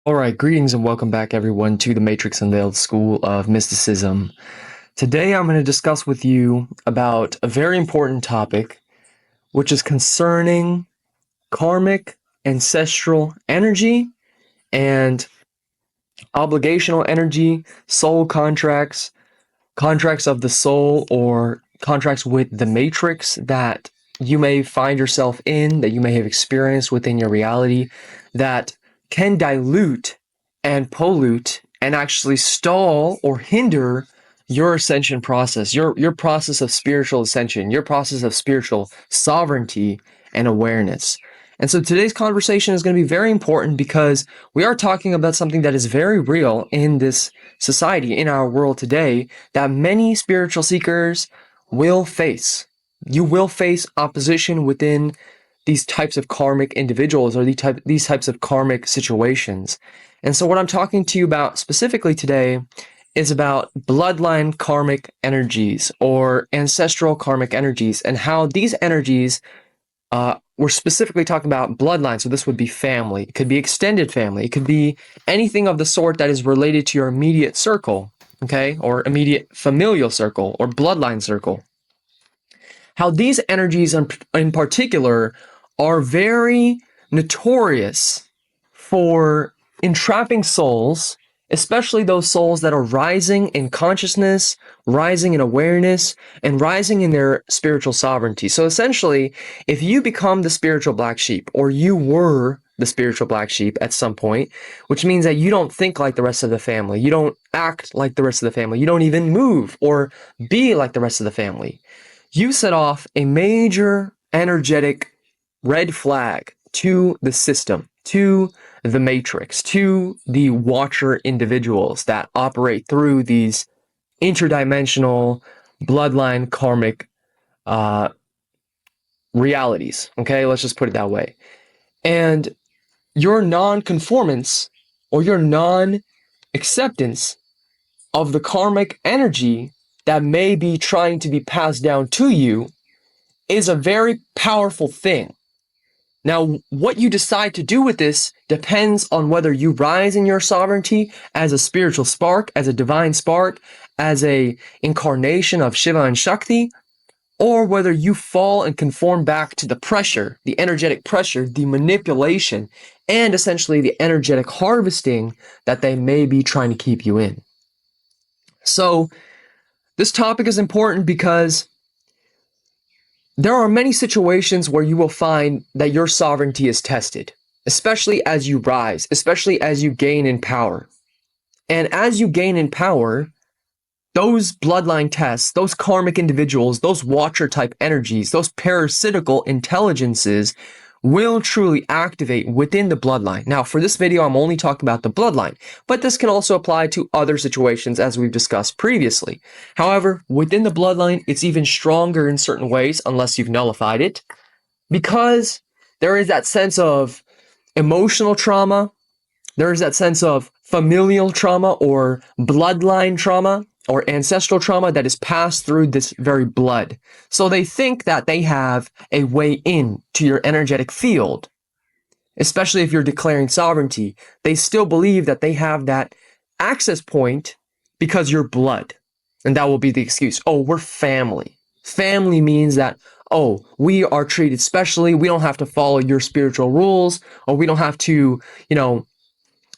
All right, greetings and welcome back, everyone, to the Matrix Unveiled School of Mysticism. Today, I'm going to discuss with you about a very important topic, which is concerning karmic ancestral energy and obligational energy, soul contracts, contracts of the soul, or contracts with the matrix that you may find yourself in, that you may have experienced within your reality, that can dilute and pollute and actually stall or hinder your ascension process, your process of spiritual ascension, your process of spiritual sovereignty and awareness. And so today's conversation is going to be very important because we are talking about something that is very real in this society, in our world today, that many spiritual seekers will face. You will face opposition within these types of karmic individuals or these types of karmic situations. And so what I'm talking to you about specifically today is about bloodline karmic energies or ancestral karmic energies and how these energies, we're specifically talking about bloodline. So this would be family. It could be extended family. It could be anything of the sort that is related to your immediate circle, okay, or immediate familial circle or bloodline circle. How these energies in particular are very notorious for entrapping souls, especially those souls that are rising in consciousness, rising in awareness, and rising in their spiritual sovereignty. So essentially, if you become the spiritual black sheep, or you were the spiritual black sheep at some point, which means that you don't think like the rest of the family, you don't act like the rest of the family, you don't even move or be like the rest of the family, you set off a major energetic red flag to the system, to the matrix, to the watcher individuals that operate through these interdimensional bloodline karmic realities. Okay, let's just put it that way. And your non-conformance or your non-acceptance of the karmic energy that may be trying to be passed down to you is a very powerful thing. Now, what you decide to do with this depends on whether you rise in your sovereignty as a spiritual spark, as a divine spark, as a incarnation of Shiva and Shakti, or whether you fall and conform back to the pressure, the energetic pressure, the manipulation, and essentially the energetic harvesting that they may be trying to keep you in. So, this topic is important because there are many situations where you will find that your sovereignty is tested, especially as you rise, especially as you gain in power. And as you gain in power, those bloodline tests, those karmic individuals, those watcher type energies, those parasitical intelligences will truly activate within the bloodline. Now, for this video, I'm only talking about the bloodline, but this can also apply to other situations as we've discussed previously. However, within the bloodline, it's even stronger in certain ways, unless you've nullified it, because there is that sense of emotional trauma, there is that sense of familial trauma or bloodline trauma or ancestral trauma that is passed through this very blood. So they think that they have a way in to your energetic field, especially if you're declaring sovereignty. They still believe that they have that access point because you're blood. And that will be the excuse. Oh, we're family. Family means that, oh, we are treated specially. We don't have to follow your spiritual rules, or we don't have to,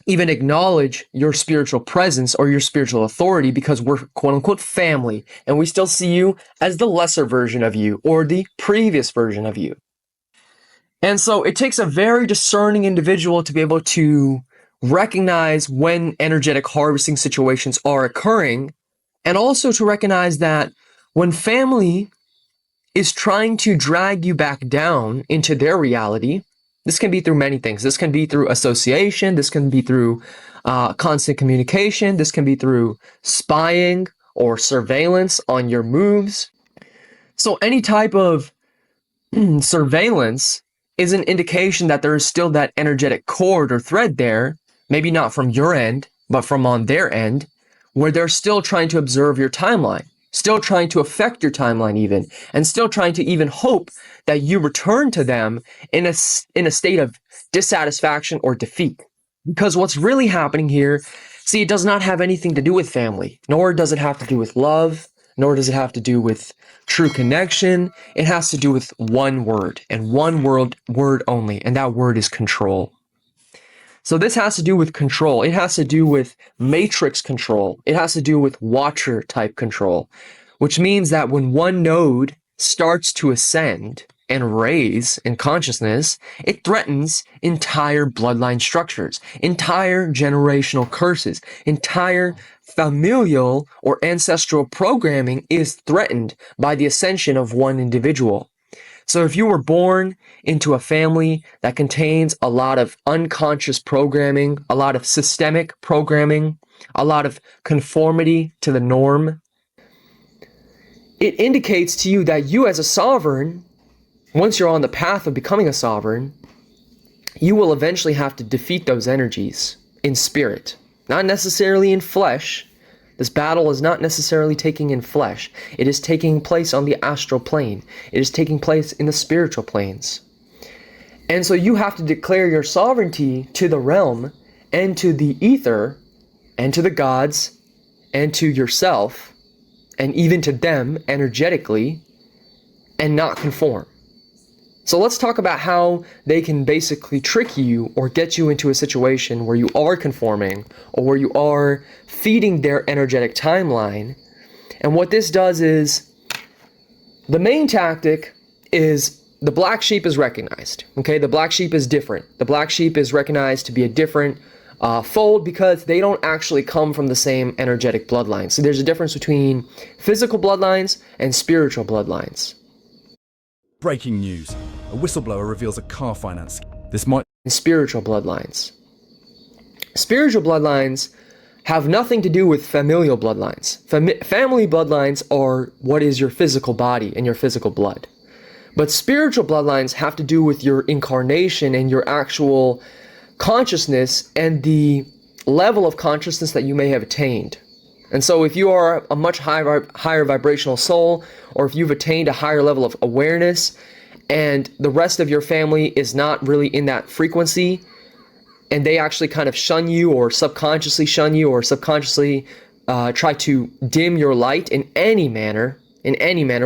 even acknowledge your spiritual presence or your spiritual authority because we're quote unquote family and we still see you as the lesser version of you or the previous version of you. And so it takes a very discerning individual to be able to recognize when energetic harvesting situations are occurring, and also to recognize that when family is trying to drag you back down into their reality, this can be through many things. This can be through association. This can be through constant communication. This can be through spying or surveillance on your moves. So any type of surveillance is an indication that there is still that energetic cord or thread there, maybe not from your end, but from on their end, where they're still trying to observe your timeline, still trying to affect your timeline even, and still trying to even hope that you return to them in a state of dissatisfaction or defeat. Because what's really happening here, see, it does not have anything to do with family, nor does it have to do with love, nor does it have to do with true connection. It has to do with one word and one word only, and that word is control. So this has to do with control. It has to do with matrix control. It has to do with watcher type control, which means that when one node starts to ascend and raise in consciousness, it threatens entire bloodline structures, entire generational curses, entire familial or ancestral programming is threatened by the ascension of one individual. So if you were born into a family that contains a lot of unconscious programming, a lot of systemic programming, a lot of conformity to the norm, it indicates to you that you as a sovereign, once you're on the path of becoming a sovereign, you will eventually have to defeat those energies in spirit, not necessarily in flesh. This battle is not necessarily taking in flesh. It is taking place on the astral plane. It is taking place in the spiritual planes. And so you have to declare your sovereignty to the realm and to the ether and to the gods and to yourself and even to them energetically and not conform. So let's talk about how they can basically trick you or get you into a situation where you are conforming or where you are feeding their energetic timeline. And what this does is, the main tactic is the black sheep is recognized. Okay, the black sheep is different. The black sheep is recognized to be a different fold because they don't actually come from the same energetic bloodline. So there's a difference between physical bloodlines and spiritual bloodlines. Breaking news. A whistleblower reveals a car finance. This might... Spiritual bloodlines. Spiritual bloodlines have nothing to do with familial bloodlines. Family bloodlines are what is your physical body and your physical blood. But spiritual bloodlines have to do with your incarnation and your actual consciousness and the level of consciousness that you may have attained. And so if you are a much higher vibrational soul, or if you've attained a higher level of awareness, and the rest of your family is not really in that frequency, and they actually kind of shun you or subconsciously try to dim your light in any manner,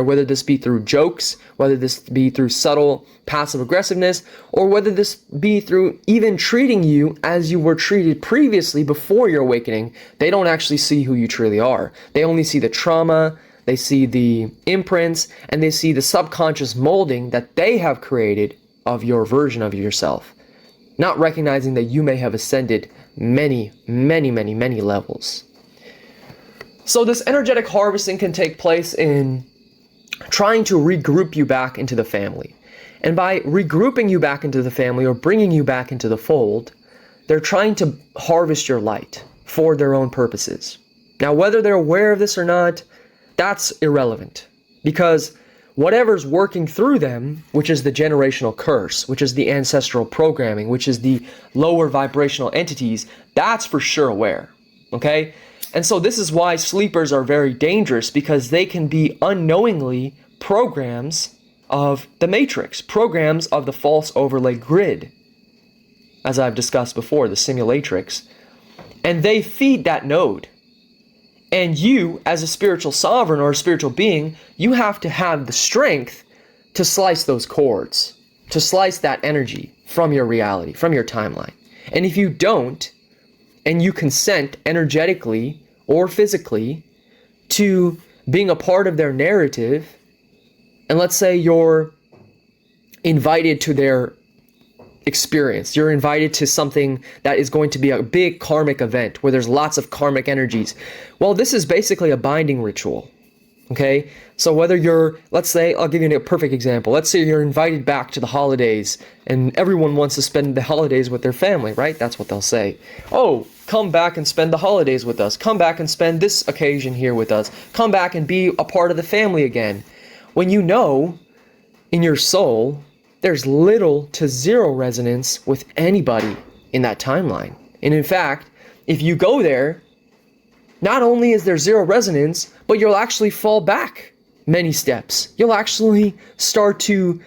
whether this be through jokes, whether this be through subtle passive aggressiveness, or whether this be through even treating you as you were treated previously before your awakening, they don't actually see who you truly are. They only see the trauma, they see the imprints, and they see the subconscious molding that they have created of your version of yourself, not recognizing that you may have ascended many levels. So this energetic harvesting can take place in trying to regroup you back into the family. And by regrouping you back into the family or bringing you back into the fold, they're trying to harvest your light for their own purposes. Now, whether they're aware of this or not, that's irrelevant, because whatever's working through them, which is the generational curse, which is the ancestral programming, which is the lower vibrational entities, that's for sure aware, okay? And so this is why sleepers are very dangerous, because they can be unknowingly programs of the matrix, programs of the false overlay grid, as I've discussed before, the simulatrix, and they feed that node. And you, as a spiritual sovereign or a spiritual being, you have to have the strength to slice those cords, to slice that energy from your reality, from your timeline. And if you don't, and you consent energetically or physically to being a part of their narrative, and let's say you're invited to their experience, you're invited to something that is going to be a big karmic event where there's lots of karmic energies. Well, this is basically a binding ritual, okay? So whether you're, let's say, I'll give you a perfect example. Let's say you're invited back to the holidays and everyone wants to spend the holidays with their family, right? That's what they'll say. Oh, come back and spend the holidays with us. Come back and spend this occasion here with us. Come back and be a part of the family again. When you know in your soul there's little to zero resonance with anybody in that timeline. And in fact, if you go there, not only is there zero resonance, but you'll actually fall back many steps. You'll actually start to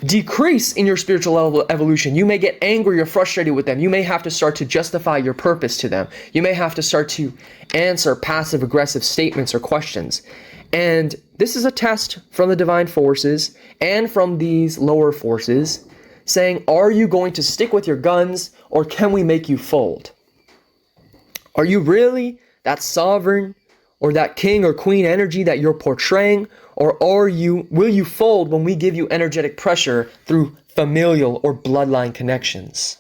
decrease in your spiritual evolution. You may get angry or frustrated with them. You may have to start to justify your purpose to them. You may have to start to answer passive aggressive statements or questions. And this is a test from the divine forces and from these lower forces saying, are you going to stick with your guns, or can we make you fold? Are you really that sovereign or that king or queen energy that you're portraying, or will you fold when we give you energetic pressure through familial or bloodline connections?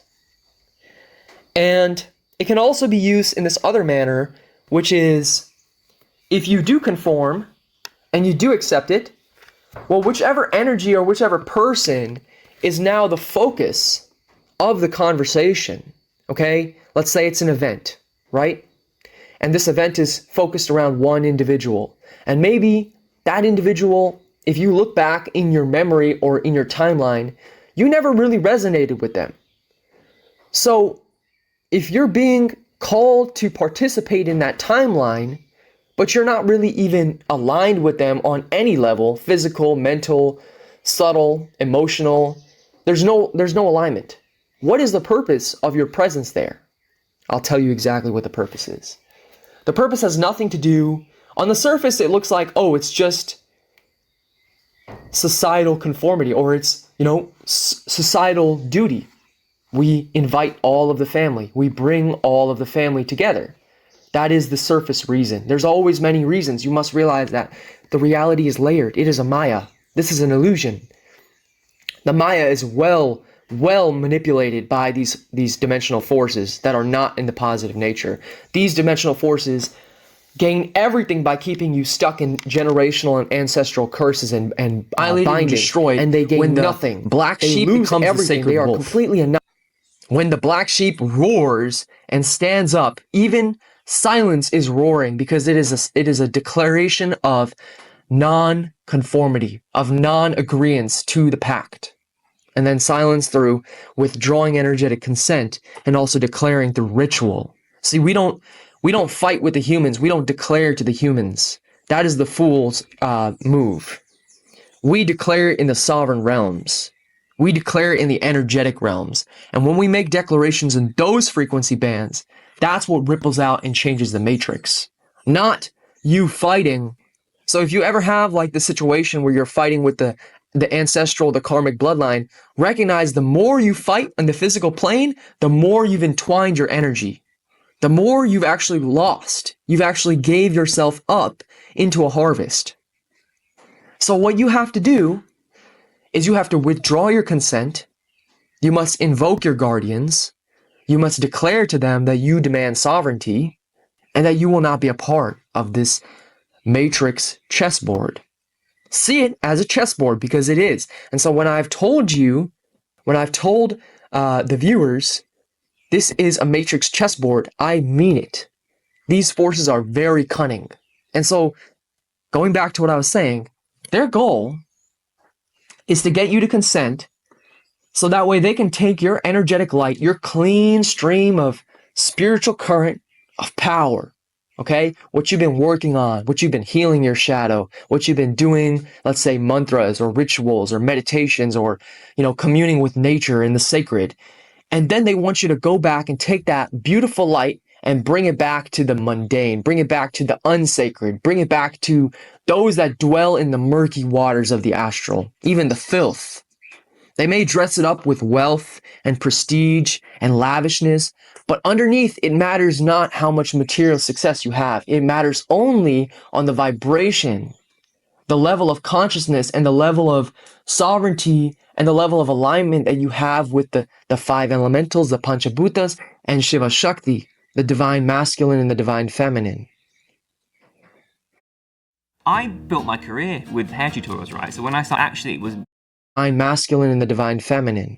And it can also be used in this other manner, which is, if you do conform and you do accept it, well, whichever energy or whichever person is now the focus of the conversation, okay? Let's say it's an event, right? And this event is focused around one individual. And maybe that individual, if you look back in your memory or in your timeline, you never really resonated with them. So if you're being called to participate in that timeline, but you're not really even aligned with them on any level, physical, mental, subtle, emotional, there's no alignment. What is the purpose of your presence there? I'll tell you exactly what the purpose is. The purpose has nothing to do, on the surface it looks like, oh, it's just societal conformity, or it's, societal duty. We invite all of the family. We bring all of the family together. That is the surface reason. There's always many reasons. You must realize that the reality is layered. It is a Maya. This is an illusion. The Maya is well manipulated by these dimensional forces that are not in the positive nature. These dimensional forces gain everything by keeping you stuck in generational and ancestral curses and binding, destroyed, and they gain nothing. Black sheep becomes the sacred They are wolf. completely annihilated. When the black sheep roars and stands up, even silence is roaring, because it is a declaration of non-conformity, of non-agreeance to the pact. And then silence through withdrawing energetic consent, and also declaring through ritual. See, we don't fight with the humans. We don't declare to the humans. That is the fool's move. We declare in the sovereign realms. We declare in the energetic realms. And when we make declarations in those frequency bands, that's what ripples out and changes the matrix. Not you fighting. So if you ever have like the situation where you're fighting with the ancestral, the karmic bloodline, recognize the more you fight on the physical plane, the more you've entwined your energy. The more you've actually lost. You've actually gave yourself up into a harvest. So what you have to do is you have to withdraw your consent. You must invoke your guardians. You must declare to them that you demand sovereignty and that you will not be a part of this matrix chessboard. See it as a chessboard, because it is. And so when I've told the viewers, this is a matrix chessboard, I mean it. These forces are very cunning. And so going back to what I was saying, their goal is to get you to consent, so that way they can take your energetic light, your clean stream of spiritual current of power, okay? What you've been working on, what you've been healing your shadow, what you've been doing, let's say mantras or rituals or meditations or, communing with nature and the sacred. And then they want you to go back and take that beautiful light and bring it back to the mundane, bring it back to the unsacred, bring it back to those that dwell in the murky waters of the astral, even the filth. They may dress it up with wealth and prestige and lavishness, but underneath it matters not how much material success you have. It matters only on the vibration, the level of consciousness and the level of sovereignty and the level of alignment that you have with the five elementals, the Panchabhutas, and Shiva Shakti, the divine masculine and the divine feminine. I built my career with hair tutorials, right? So when I started, actually it was Divine masculine and the divine feminine.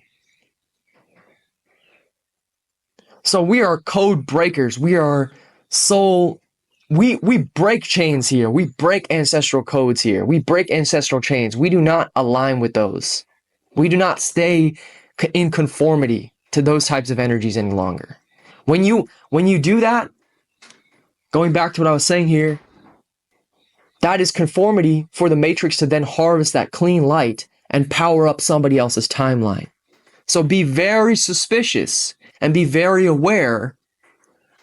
So we are code breakers. We are soul. We break chains here. We break ancestral codes here. We break ancestral chains. We do not align with those. We do not stay in conformity to those types of energies any longer. When you do that, going back to what I was saying here, that is conformity for the matrix to then harvest that clean light and power up somebody else's timeline. So be very suspicious and be very aware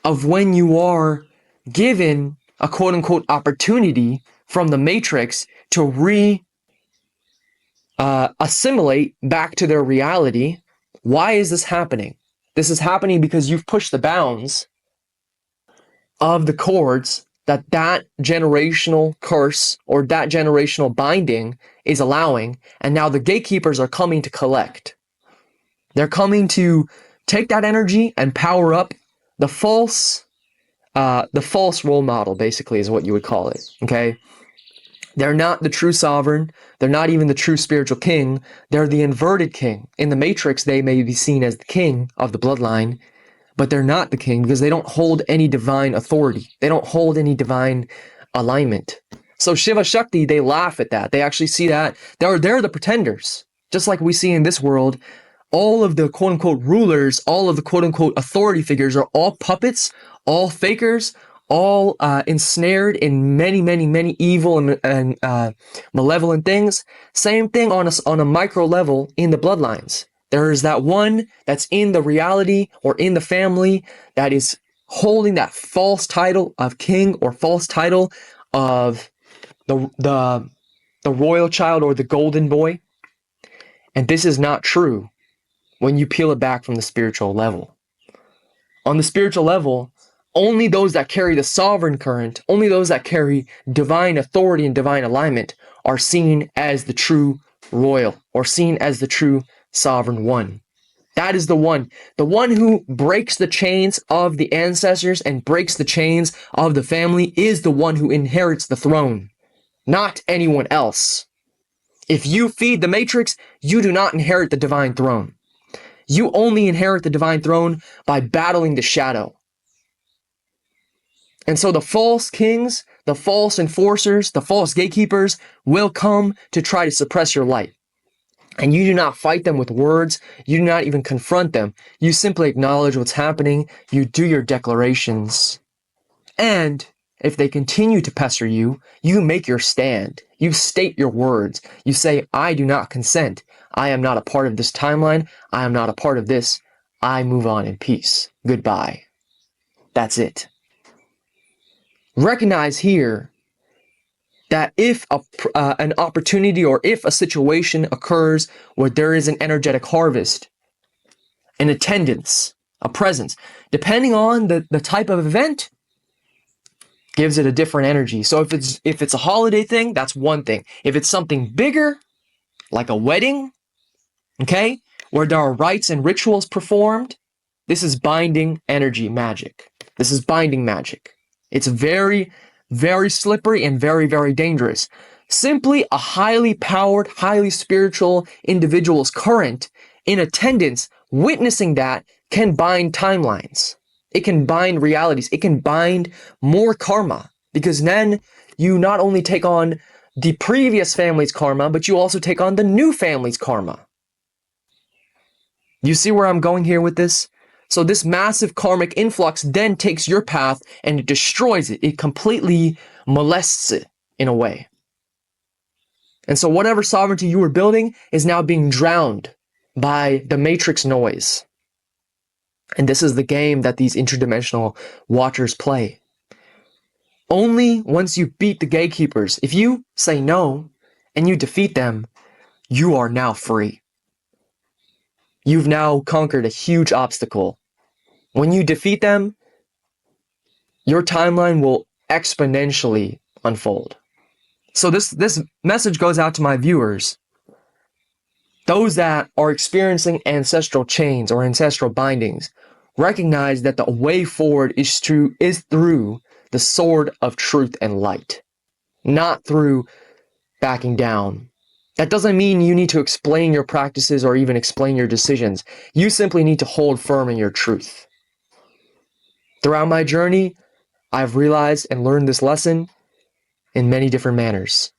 of when you are given a quote unquote opportunity from the Matrix to assimilate back to their reality. Why is this happening? This is happening because you've pushed the bounds of the chords that generational curse or that generational binding is allowing, and now the gatekeepers are coming to collect. They're coming to take that energy and power up the false role model, basically, is what you would call it. Okay, they're not the true sovereign. They're not even the true spiritual king. They're the inverted king. In the Matrix, they may be seen as the king of the bloodline, but they're not the king because they don't hold any divine authority. They don't hold any divine alignment. So Shiva Shakti, they laugh at that. They actually see that they're the pretenders. Just like we see in this world, all of the quote unquote rulers, all of the quote unquote authority figures are all puppets, all fakers, all ensnared in many, many, many evil and malevolent things. Same thing on a micro level in the bloodlines. There is that one that's in the reality or in the family that is holding that false title of king or false title of the royal child or the golden boy. And this is not true when you peel it back from the spiritual level. On the spiritual level, only those that carry the sovereign current, only those that carry divine authority and divine alignment are seen as the true royal or seen as the true sovereign one. That is the one who breaks the chains of the ancestors and breaks the chains of the family is the one who inherits the throne, not anyone else. If you feed the Matrix, you do not inherit the divine throne. You only inherit the divine throne by battling the shadow. And so the false kings, the false enforcers, the false gatekeepers will come to try to suppress your light. And you do not fight them with words. You do not even confront them. You simply acknowledge what's happening. You do your declarations. And if they continue to pester you, you make your stand. You state your words. You say, I do not consent. I am not a part of this timeline. I am not a part of this. I move on in peace. Goodbye. That's it. Recognize here that if an opportunity or if a situation occurs where there is an energetic harvest, an attendance, a presence, depending on the type of event, gives it a different energy. So if it's a holiday thing, that's one thing. If it's something bigger, like a wedding, okay, where there are rites and rituals performed, this is binding energy magic. This is binding magic. It's very, very slippery and very, very dangerous. Simply a highly powered, highly spiritual individual's current in attendance, witnessing that can bind timelines. It can bind realities. It can bind more karma, because then you not only take on the previous family's karma, but you also take on the new family's karma. You see where I'm going here with this? So this massive karmic influx then takes your path and it destroys it. It completely molests it in a way. And so whatever sovereignty you were building is now being drowned by the matrix noise. And this is the game that these interdimensional watchers play. Only once you beat the gatekeepers, if you say no and you defeat them, you are now free. You've now conquered a huge obstacle. When you defeat them, your timeline will exponentially unfold. So this message goes out to my viewers. Those that are experiencing ancestral chains or ancestral bindings, recognize that the way forward is through the sword of truth and light, not through backing down. That doesn't mean you need to explain your practices or even explain your decisions. You simply need to hold firm in your truth. Throughout my journey, I've realized and learned this lesson in many different manners.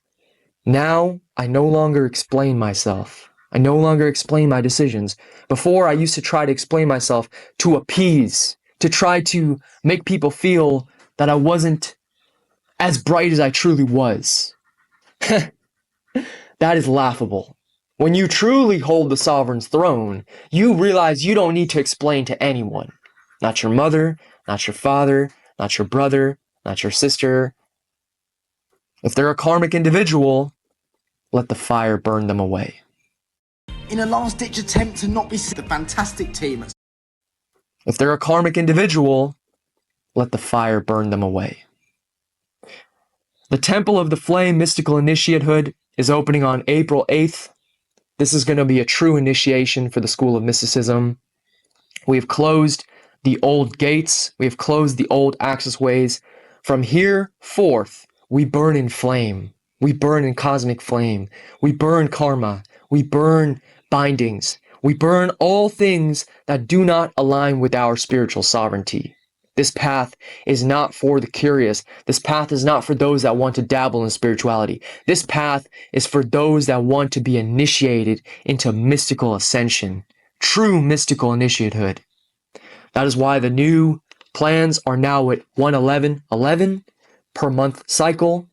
Now, I no longer explain myself. I no longer explain my decisions. Before, I used to try to explain myself to appease, to try to make people feel that I wasn't as bright as I truly was. That is laughable. When you truly hold the sovereign's throne, you realize you don't need to explain to anyone. Not your mother, not your father, not your brother, not your sister. If they're a karmic individual, let the fire burn them away. In a last-ditch attempt to not be the fantastic team. If they're a karmic individual, let the fire burn them away. The Temple of the Flame Mystical Initiatehood is opening on April 8th. This is going to be a true initiation for the School of Mysticism. We have closed the old gates. We have closed the old access ways. From here forth, we burn in flame. We burn in cosmic flame. We burn karma. We burn bindings. We burn all things that do not align with our spiritual sovereignty. This path is not for the curious. This path is not for those that want to dabble in spirituality. This path is for those that want to be initiated into mystical ascension, true mystical initiatehood. That is why the new plans are now at 111.11 per month cycle,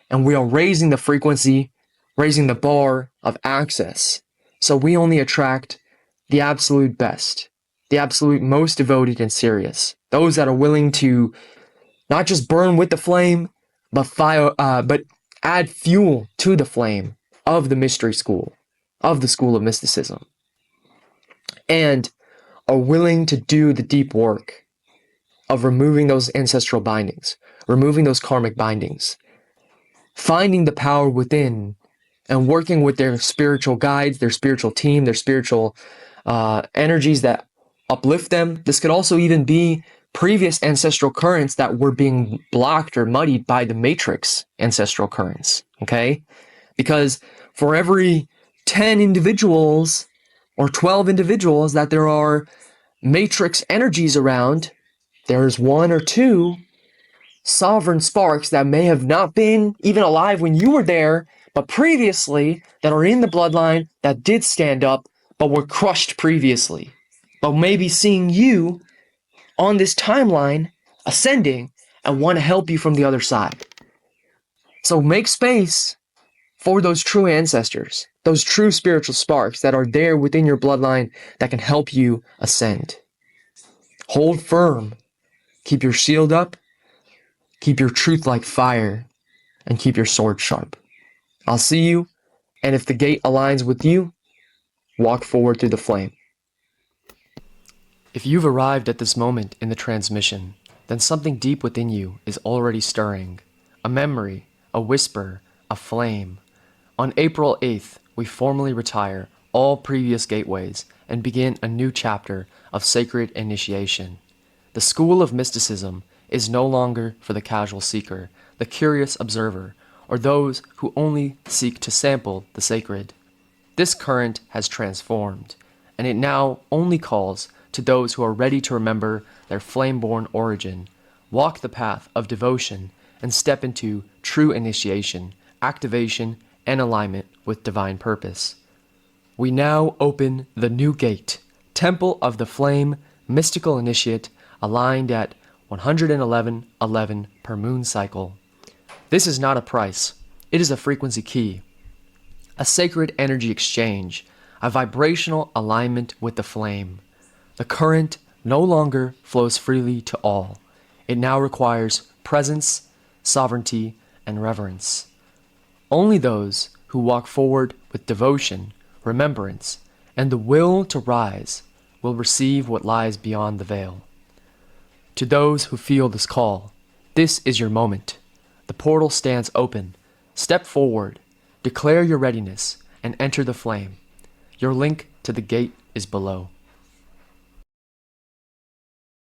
and we are raising the frequency, raising the bar of access. So we only attract the absolute best, the absolute most devoted and serious. Those that are willing to not just burn with the flame, but add fuel to the flame of the mystery school, of the School of Mysticism, and are willing to do the deep work of removing those ancestral bindings, removing those karmic bindings, finding the power within, and working with their spiritual guides, their spiritual team, their spiritual energies that uplift them. This could also even be previous ancestral currents that were being blocked or muddied by the matrix ancestral currents, okay? Because for every 10 individuals or 12 individuals that there are matrix energies around, there's one or two sovereign sparks that may have not been even alive when you were there, but previously, that are in the bloodline that did stand up, but were crushed previously. But maybe seeing you on this timeline ascending and want to help you from the other side. So make space for those true ancestors, those true spiritual sparks that are there within your bloodline that can help you ascend. Hold firm, keep your shield up, keep your truth like fire, and keep your sword sharp. I'll see you, and if the gate aligns with you, walk forward through the flame. If you've arrived at this moment in the transmission, then something deep within you is already stirring. A memory, a whisper, a flame. On April 8th, we formally retire all previous gateways and begin a new chapter of sacred initiation. The School of Mysticism is no longer for the casual seeker, the curious observer, or those who only seek to sample the sacred. This current has transformed, and it now only calls to those who are ready to remember their flame-born origin, walk the path of devotion, and step into true initiation, activation, and alignment with divine purpose. We now open the new gate, Temple of the Flame, Mystical Initiate, aligned at 111.11 per moon cycle. This is not a price, it is a frequency key, a sacred energy exchange, a vibrational alignment with the flame. The current no longer flows freely to all. It now requires presence, sovereignty, and reverence. Only those who walk forward with devotion, remembrance, and the will to rise will receive what lies beyond the veil. To those who feel this call, this is your moment. The portal stands open. Step forward, declare your readiness, and enter the flame. Your link to the gate is below.